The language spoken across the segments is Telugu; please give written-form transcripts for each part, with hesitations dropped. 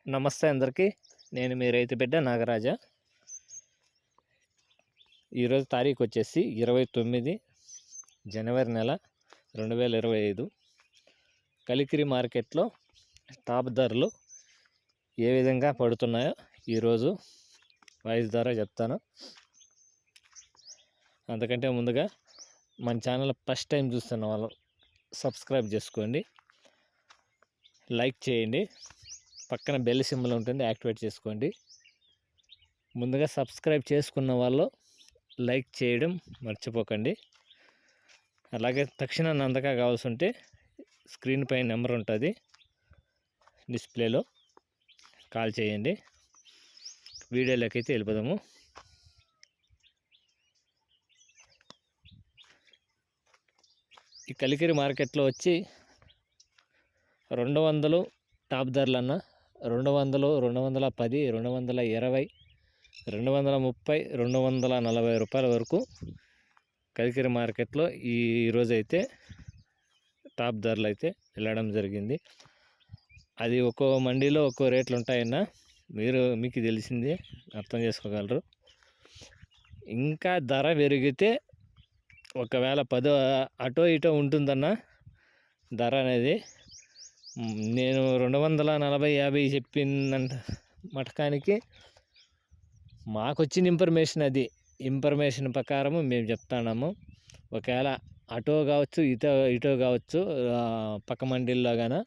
నమస్తే అందరికీ. నేను మీ రైతు బిడ్డ నాగరాజ. ఈరోజు తారీఖు వచ్చేసి 29 జనవరి నెల 2025. కలికిరి మార్కెట్లో టాప్ ధరలు ఏ విధంగా పడుతున్నాయో ఈరోజు వాయిస్ ద్వారా చెప్తాను. అంతకంటే ముందుగా మన ఛానల్ ఫస్ట్ టైం చూస్తున్న వాళ్ళు సబ్స్క్రైబ్ చేసుకోండి, లైక్ చేయండి, పక్కన బెల్ సింబల్ ఉంటుంది యాక్టివేట్ చేసుకోండి. ముందుగా సబ్స్క్రైబ్ చేసుకున్న వాళ్ళు లైక్ చేయడం మర్చిపోకండి. అలాగే తక్షణ అందక కావాల్సి ఉంటే స్క్రీన్ పైన నెంబర్ ఉంటుంది, డిస్ప్లేలో కాల్ చేయండి. వీడియోలోకి అయితే వెళ్ళిపోదాము. ఈ కలికిరి మార్కెట్లో వచ్చి 200 టాప్ ధరలన్న 200, 210, 220, 230, 240 రూపాయల వరకు కలికిరి మార్కెట్లో ఈరోజు అయితే టాప్ ధరలు అయితే వెళ్ళడం జరిగింది. అది ఒక్కో మండీలో ఒక్కో రేట్లు ఉంటాయన్న, మీకు తెలిసిందే, అర్థం చేసుకోగలరు. ఇంకా ధర పెరిగితే ఒకవేళ 10 అటో ఇటో ఉంటుందన్న ధర అనేది. నేను 240, 50 చెప్పిందంట మటకానికి మాకు వచ్చిన ఇన్ఫర్మేషన్ ఇన్ఫర్మేషన్ ప్రకారము మేము చెప్తున్నాము. ఒకవేళ అటో కావచ్చు ఇటో కావచ్చు, పక్క మండీల్లో కానీ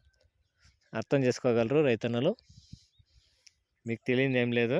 అర్థం చేసుకోగలరు రైతన్నలు. మీకు తెలియదు ఏం లేదు.